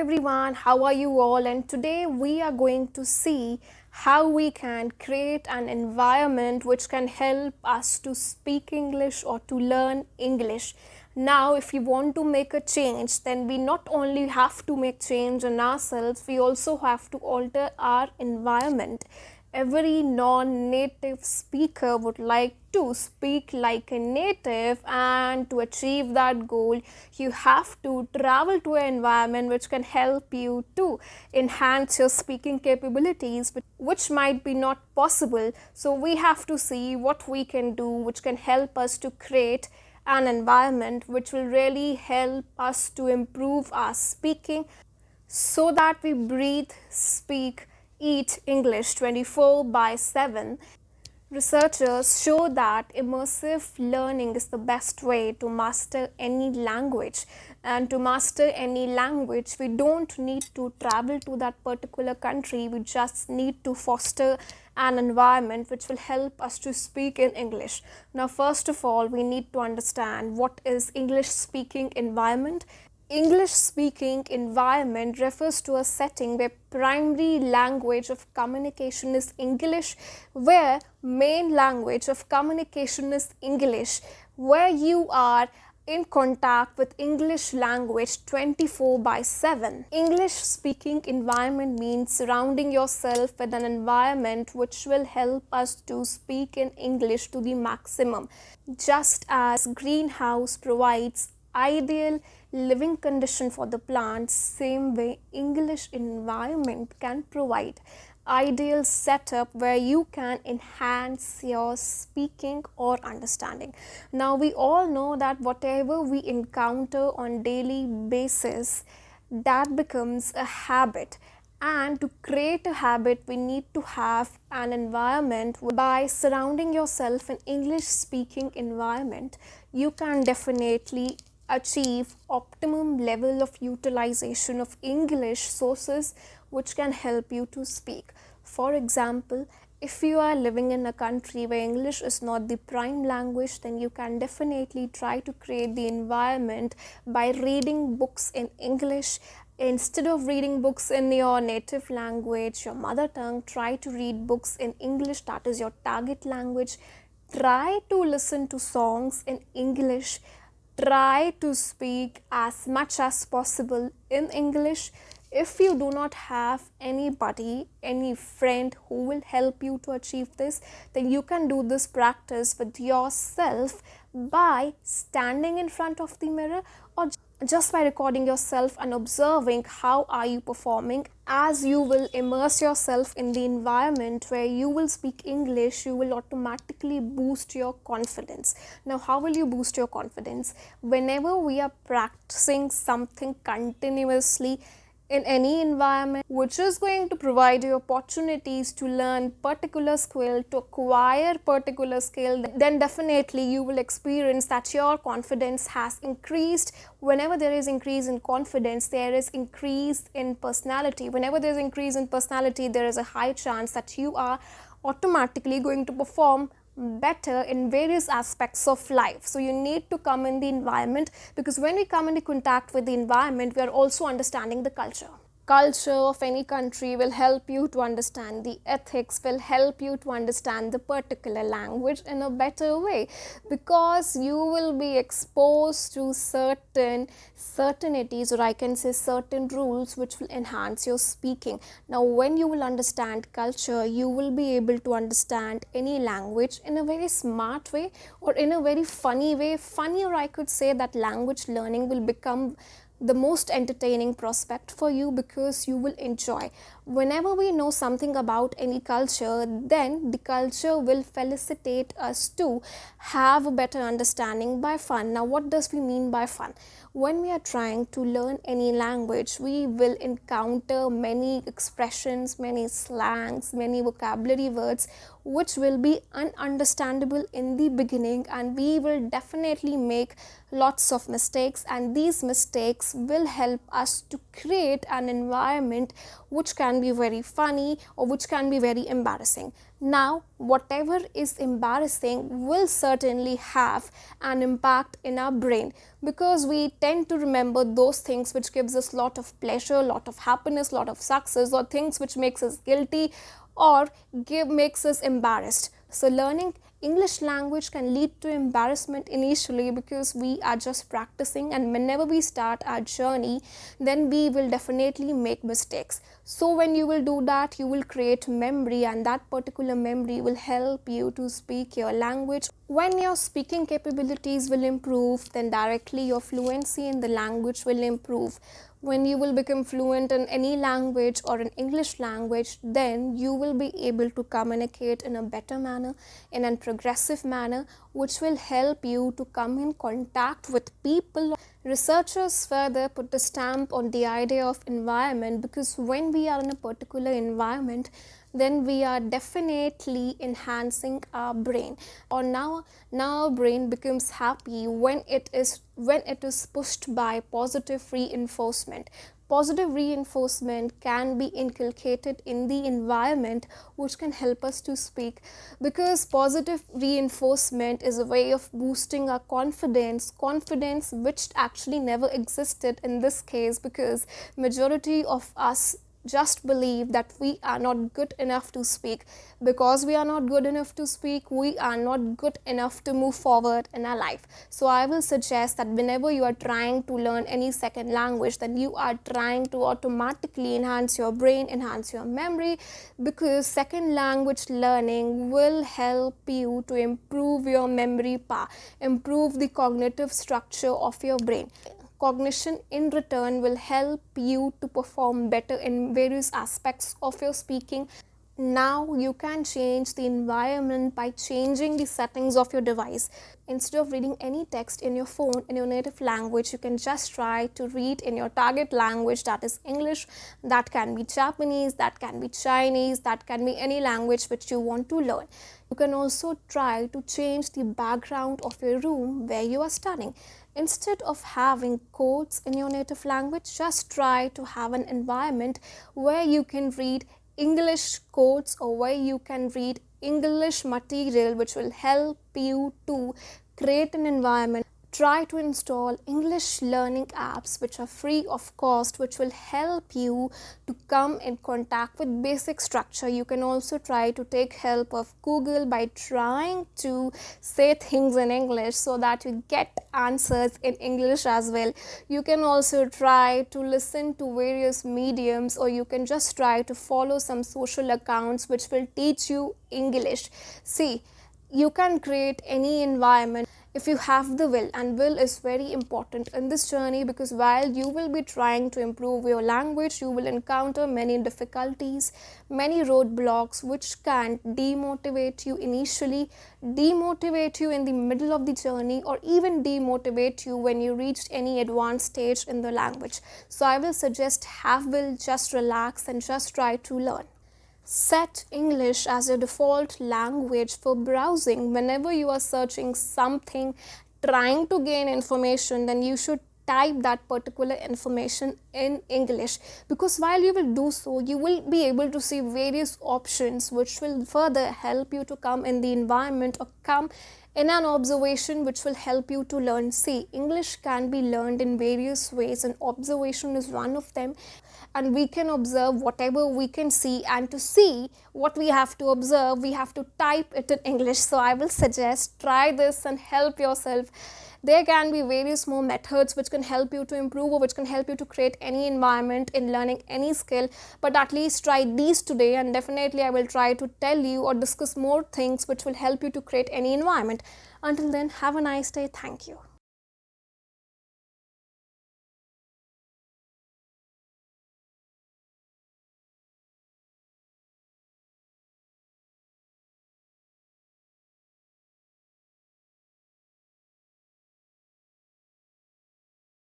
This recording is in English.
Everyone, how are you all? And today we are going to see how we can create an environment which can help us to speak English or to learn English. Now, if you want to make a change, then we not only have to make change in ourselves, we also have to alter our environment. Every non-native speaker would like to speak like a native, and to achieve that goal you have to travel to an environment which can help you to enhance your speaking capabilities, which might be not possible. So we have to see what we can do which can help us to create an environment which will really help us to improve our speaking, so that we breathe, speak, eat English 24 by 7. Researchers show that immersive learning is the best way to master any language. And to master any language, we don't need to travel to that particular country. We just need to foster an environment which will help us to speak in English. Now, first of all, we need to understand what is English speaking environment. English speaking environment refers to a setting where primary language of communication is English, where main language of communication is English, where you are in contact with English language 24 by 7. English speaking environment means surrounding yourself with an environment which will help us to speak in English to the maximum. Just as greenhouse provides ideal living condition for the plants, same way English environment can provide ideal setup where you can enhance your speaking or understanding. Now we all know that whatever we encounter on daily basis, that becomes a habit, and to create a habit we need to have an environment. By surrounding yourself in English speaking environment, you can definitely achieve optimum level of utilization of English sources which can help you to speak. For example, if you are living in a country where English is not the prime language, then you can definitely try to create the environment by reading books in English. Instead of reading books in your native language, your mother tongue, try to read books in English, that is your target language. Try to listen to songs in English. Try to speak as much as possible in English. If you do not have anybody, any friend who will help you to achieve this, then you can do this practice with yourself by standing in front of the mirror, or just by recording yourself and observing how are you performing. As you will immerse yourself in the environment where you will speak English, you will automatically boost your confidence. Now, how will you boost your confidence? Whenever we are practicing something continuously in any environment which is going to provide you opportunities to learn particular skill, to acquire particular skill, then definitely you will experience that your confidence has increased. Whenever there is increase in confidence, there is increase in personality. Whenever there is increase in personality, there is a high chance that you are automatically going to perform better in various aspects of life. So you need to come in the environment, because when we come into contact with the environment, we are also understanding the culture. Culture of any country will help you to understand the ethics, will help you to understand the particular language in a better way, because you will be exposed to certain certainties, or I can say certain rules, which will enhance your speaking. Now, when you will understand culture, you will be able to understand any language in a very smart way, or in a very funny way. Funny, or I could say that language learning will become the most entertaining prospect for you, because you will enjoy. Whenever we know something about any culture, then the culture will felicitate us to have a better understanding by fun. Now, what does we mean by fun? When we are trying to learn any language, we will encounter many expressions, many slangs, many vocabulary words which will be ununderstandable in the beginning, and we will definitely make lots of mistakes, and these mistakes will help us to create an environment which can can be very funny or which can be very embarrassing. Now, whatever is embarrassing will certainly have an impact in our brain, because we tend to remember those things which gives us lot of pleasure, lot of happiness, lot of success, or things which makes us guilty or makes us embarrassed. So learning English language can lead to embarrassment initially, because we are just practicing, and whenever we start our journey, then we will definitely make mistakes. So when you will do that, you will create memory, and that particular memory will help you to speak your language. When your speaking capabilities will improve, then directly your fluency in the language will improve. When you will become fluent in any language or in English language, then you will be able to communicate in a better manner, in a progressive manner, which will help you to come in contact with people. Researchers further put a stamp on the idea of environment, because when we are in a particular environment, then we are definitely enhancing our brain, or now our brain becomes happy when it is pushed by positive reinforcement. Positive reinforcement can be inculcated in the environment, which can help us to speak, because positive reinforcement is a way of boosting our confidence which actually never existed in this case, because majority of us just believe that we are not good enough to speak. Because we are not good enough to speak, we are not good enough to move forward in our life. So I will suggest that whenever you are trying to learn any second language, then you are trying to automatically enhance your brain, enhance your memory, because second language learning will help you to improve your memory power, improve the cognitive structure of your brain. Cognition in return will help you to perform better in various aspects of your speaking. Now you can change the environment by changing the settings of your device. Instead of reading any text in your phone in your native language, you can just try to read in your target language, that is English. That can be Japanese, that can be Chinese, that can be any language which you want to learn. You can also try to change the background of your room where you are studying. Instead of having quotes in your native language, just try to have an environment where you can read English quotes, or where you can read English material, which will help you to create an environment. Try to install English learning apps which are free of cost, which will help you to come in contact with basic structure. You can also try to take help of Google by trying to say things in English so that you get answers in English as well. You can also try to listen to various mediums, or you can just try to follow some social accounts which will teach you English. See, you can create any environment if you have the will, and will is very important in this journey, because while you will be trying to improve your language, you will encounter many difficulties, many roadblocks which can demotivate you initially, demotivate you in the middle of the journey, or even demotivate you when you reached any advanced stage in the language. So I will suggest have will, just relax and just try to learn. Set English as your default language for browsing. Whenever you are searching something, trying to gain information, then you should type that particular information in English, because while you will do so, you will be able to see various options which will further help you to come in the environment, or come in an observation which will help you to learn. See, English can be learned in various ways, and observation is one of them. And we can observe whatever we can see, and to see what we have to observe, we have to type it in English. So I will suggest try this and help yourself. There can be various more methods which can help you to improve, or which can help you to create any environment in learning any skill, but at least try these today, and definitely I will try to tell you or discuss more things which will help you to create any environment. Until then, have a nice day. Thank you.